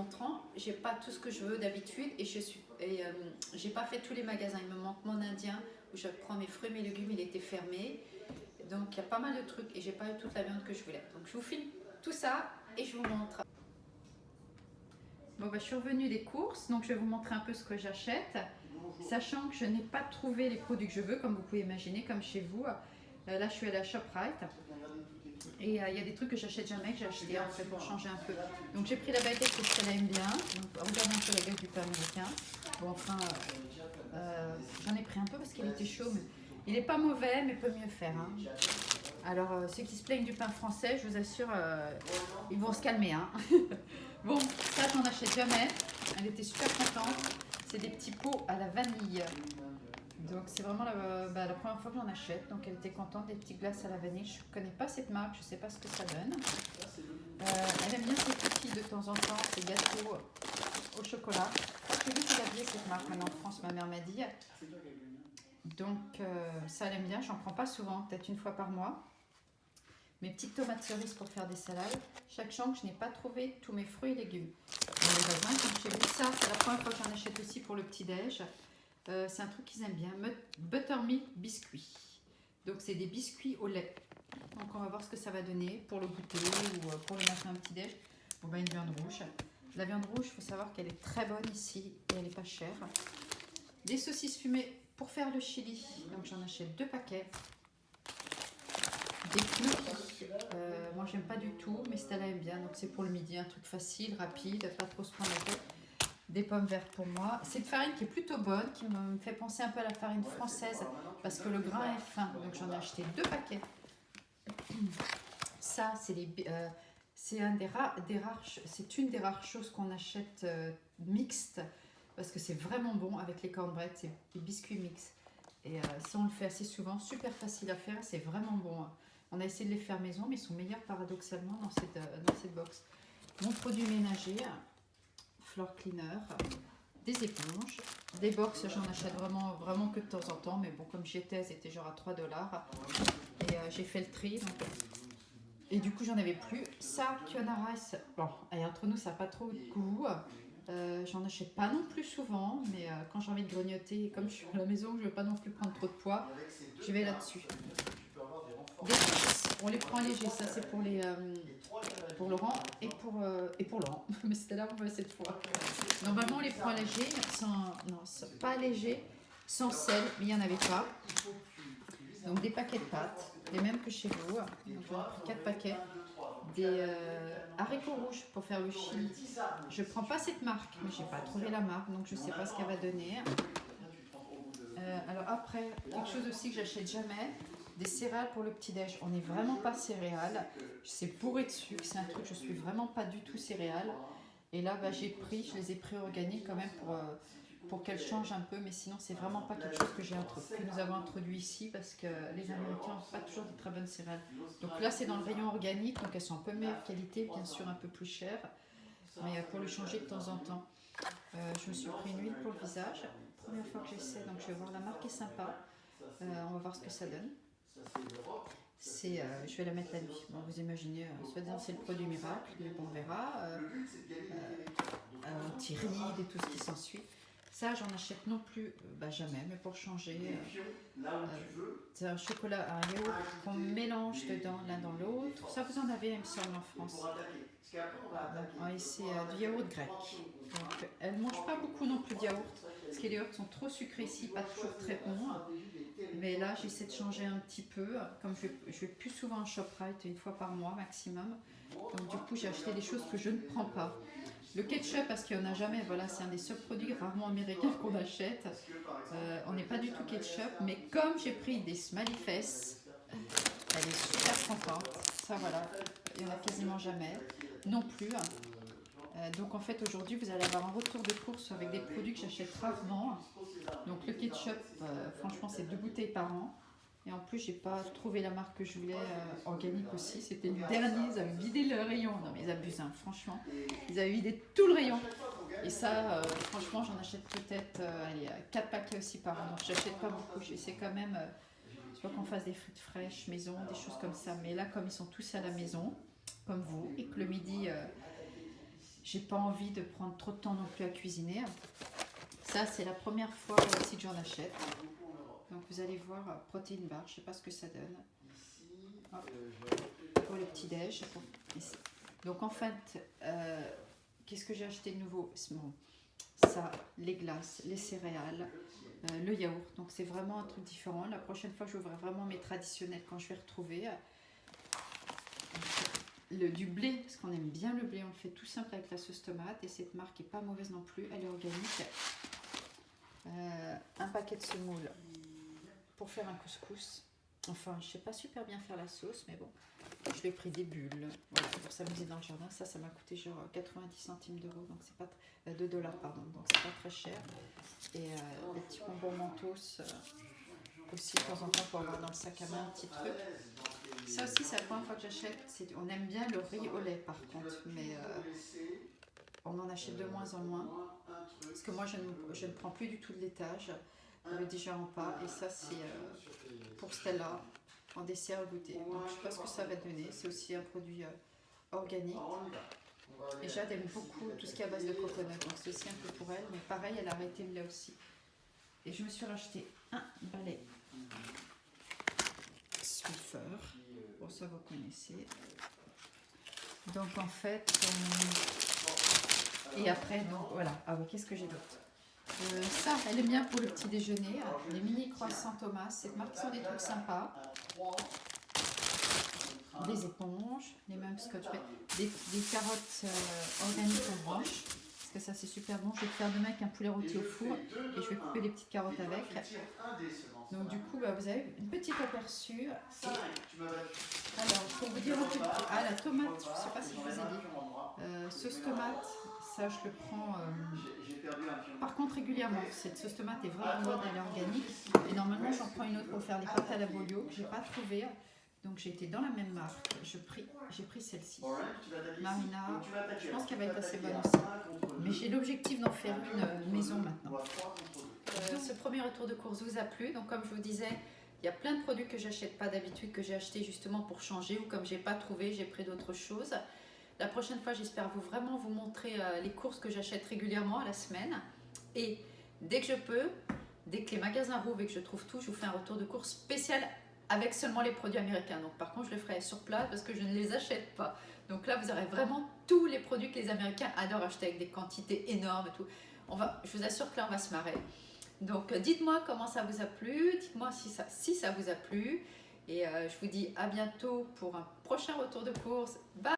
montrant, j'ai pas tout ce que je veux d'habitude et j'ai pas fait tous les magasins. Il me manque mon indien où je prends mes fruits, mes légumes, il était fermé. Donc il y a pas mal de trucs et j'ai pas eu toute la viande que je voulais. Donc je vous filme tout ça et je vous montre. Bon, bah, je suis revenue des courses, donc je vais vous montrer un peu ce que j'achète, sachant que je n'ai pas trouvé les produits que je veux, comme vous pouvez imaginer, comme chez vous. Là, je suis à la ShopRite et il y a des trucs que j'achète jamais, que j'ai acheté en fait pour changer un peu. Donc j'ai pris la baguette parce qu'elle aime bien. Donc regardez un peu la baguette du pain américain. Bon, enfin, j'en ai pris un peu parce qu'il était chaud, mais il n'est pas mauvais, mais peut mieux faire. Hein. Alors, ceux qui se plaignent du pain français, je vous assure, ils vont se calmer. Hein. Bon, ça, j'en achète jamais. Elle était super contente. C'est des petits pots à la vanille. Donc, c'est vraiment la première fois que j'en achète. Donc, elle était contente des petites glaces à la vanille. Je ne connais pas cette marque, je ne sais pas ce que ça donne. Elle aime bien ces petits de temps en temps, ces gâteaux au chocolat. Je sais qu'elle a bien cette marque maintenant en France, ma mère m'a dit. Donc, ça, elle aime bien. J'en prends pas souvent, peut-être une fois par mois. Mes petites tomates cerises pour faire des salades. Chaque chambre, je n'ai pas trouvé tous mes fruits et légumes. Les raisins, comme chez vous, ça, c'est la première fois que j'en achète aussi pour le petit-déj. C'est un truc qu'ils aiment bien. Buttermilk biscuits. Donc, c'est des biscuits au lait. Donc, on va voir ce que ça va donner pour le goûter ou pour le matin au petit-déj. Bon, ben, une viande rouge. La viande rouge, il faut savoir qu'elle est très bonne ici et elle n'est pas chère. Des saucisses fumées pour faire le chili. Donc, j'en achète 2 paquets. Des cookies, moi j'aime pas du tout, mais Stella aime bien, donc c'est pour le midi, un truc facile, rapide, pas trop se prendre la tête. Des pommes vertes pour moi. C'est une farine qui est plutôt bonne, qui me fait penser un peu à la farine française, parce que le grain est fin, donc j'en ai acheté 2 paquets. Ça, c'est une des rares choses qu'on achète mixte, parce que c'est vraiment bon avec les cornbread, c'est des biscuits mixtes. Et ça, on le fait assez souvent, super facile à faire, c'est vraiment bon. On a essayé de les faire maison, mais ils sont meilleurs paradoxalement dans cette box. Mon produit ménager, floor cleaner, des éponges, des box, j'en achète vraiment que de temps en temps, mais bon, comme j'y étais, c'était genre à 3 $. Et j'ai fait le tri, donc, et du coup, j'en avais plus. Ça, Kiona Rice, bon, et entre nous, ça n'a pas trop de goût. J'en achète pas non plus souvent, mais quand j'ai envie de grignoter, comme je suis à la maison, je ne veux pas non plus prendre trop de poids, je vais là-dessus. Des chips, on les prend légers, ça c'est pour Laurent et pour Laurent, mais c'était là cette fois. Normalement on les prend légers, pas légers, sans sel, mais il n'y en avait pas. Donc des paquets de pâtes, les mêmes que chez vous, donc j'en ai pris 4 paquets. Des haricots rouges pour faire le chili. Je prends pas cette marque, mais j'ai pas trouvé la marque, donc je sais pas ce qu'elle va donner. Alors après, quelque chose aussi que j'achète jamais, des céréales pour le petit-déj. On n'est vraiment pas céréales, c'est bourré de sucre, c'est un truc, je suis vraiment pas du tout céréales. Et là, bah, je les ai pris organiques quand même pour qu'elles changent un peu, mais sinon c'est vraiment pas quelque chose que nous avons introduit ici parce que les Américains n'ont pas toujours de très bonnes céréales. Donc là c'est dans le rayon organique, donc elles sont un peu meilleure qualité, bien sûr un peu plus chères, mais pour le changer de temps en temps. Je me suis pris une huile pour le visage, première fois que j'essaie, donc je vais voir, la marque est sympa, on va voir ce que ça donne. Je vais la mettre la nuit. Bon, vous imaginez, soit-disant c'est le produit miracle, mais bon, on verra. Anti-rides et tout ce qui s'ensuit. Ça, j'en achète non plus, jamais, mais pour changer. C'est un chocolat, un yaourt qu'on mélange dedans l'un dans l'autre. Ça, vous en avez, il me semble, en France. Et c'est du yaourt grec. Donc, elle ne mange pas beaucoup non plus de yaourt, parce que les yaourts sont trop sucrés ici, pas toujours très bons. Mais là, j'essaie de changer un petit peu. Comme je vais plus souvent en ShopRite, une fois par mois maximum. Donc, du coup, j'ai acheté des choses que je ne prends pas. Le ketchup, parce qu'il n'y en a jamais, voilà, c'est un des seuls produits rarement américains qu'on achète. On n'est pas du tout ketchup, mais comme j'ai pris des smiley face, elle est super contente. Ça, voilà, il n'y en a quasiment jamais. Non plus. Donc en fait aujourd'hui vous allez avoir un retour de course avec des produits que j'achète rarement. Donc le ketchup, franchement c'est 2 bouteilles par an. Et en plus j'ai pas trouvé la marque que je voulais, organique aussi. C'était le dernier, ils avaient vidé le rayon. Non mais ils abusent, hein, franchement. Ils avaient vidé tout le rayon. Et ça, franchement j'en achète peut-être 4 paquets aussi par an. Donc j'achète pas beaucoup, j'essaie quand même, soit qu'on fasse des frites fraîches maison, des choses comme ça. Mais là comme ils sont tous à la maison, comme vous, et que le midi... j'ai pas envie de prendre trop de temps non plus à cuisiner. Ça, c'est la première fois aussi que j'en achète. Donc vous allez voir, protéine bar, je sais pas ce que ça donne. Hop. Pour le petit-déj. Donc en fait, qu'est-ce que j'ai acheté de nouveau? Bon, ça, les glaces, les céréales, le yaourt. Donc c'est vraiment un truc différent. La prochaine fois, j'ouvrirai vraiment mes traditionnels quand je vais retrouver. Du blé, parce qu'on aime bien le blé, on le fait tout simple avec la sauce tomate. Et cette marque est pas mauvaise non plus, elle est organique. Un paquet de semoule pour faire un couscous. Enfin, je sais pas super bien faire la sauce, mais bon, je lui ai pris des bulles, voilà, pour s'amuser dans le jardin. Ça m'a coûté genre 90 centimes d'euros, donc c'est pas 2 dollars, pardon, donc c'est pas très cher. Et des petits bonbons mentos aussi de temps en temps pour avoir dans le sac à main un petit truc. Ça aussi, c'est la première fois que j'achète. On aime bien le riz au lait par contre, mais on en achète de moins en moins. Parce que moi, je ne prends plus du tout de laitage, le digérant pas. Et ça, c'est pour Stella, en dessert au goûter. Donc, je ne sais pas ce que ça va donner. C'est aussi un produit organique. Et Jade aime beaucoup tout ce qui est à base de coconut. Donc, c'est aussi un peu pour elle. Mais pareil, elle a arrêté le lait aussi. Et je me suis racheté un balai Swiffer. Bon, ça, vous connaissez. Donc, en fait... Et après, donc voilà. Ah oui, qu'est-ce que j'ai d'autre? Ça, elle est bien pour le petit déjeuner. Les mini croissants Thomas. Cette marque sont des trucs sympas. Des éponges, les mêmes scotch, des carottes organiques en branche. Parce que ça, c'est super bon. Je vais faire demain avec un poulet rôti au four. Et je vais couper des petites carottes avec. Donc du coup, bah, vous avez une petite aperçu. Alors, pour vous dire un peu... Ah, la tomate, je ne sais pas si je vous ai dit. Sauce tomate, ça je le prends par contre régulièrement. Cette sauce tomate est vraiment bonne, elle est organique. Et normalement, j'en prends une autre pour faire les pâtes à la bolio que je n'ai pas trouvé. Donc j'ai été dans la même marque. J'ai pris celle-ci. Marina, je pense qu'elle va être assez bonne aussi. Mais j'ai l'objectif d'en faire une maison maintenant. Ce premier retour de course vous a plu. Donc comme je vous disais, il y a plein de produits que j'achète pas d'habitude, que j'ai acheté justement pour changer, ou comme j'ai pas trouvé, j'ai pris d'autres choses. La prochaine fois, j'espère vraiment vous montrer les courses que j'achète régulièrement à la semaine. Et dès que je peux, dès que les magasins rouvrent et que je trouve tout, je vous fais un retour de course spécial avec seulement les produits américains. Donc par contre, je le ferai sur place parce que je ne les achète pas. Donc là, vous aurez vraiment tous les produits que les Américains adorent acheter avec des quantités énormes et tout. Je vous assure que là, on va se marrer. Donc dites-moi comment ça vous a plu, dites-moi si ça vous a plu. Et je vous dis à bientôt pour un prochain retour de course. Bye!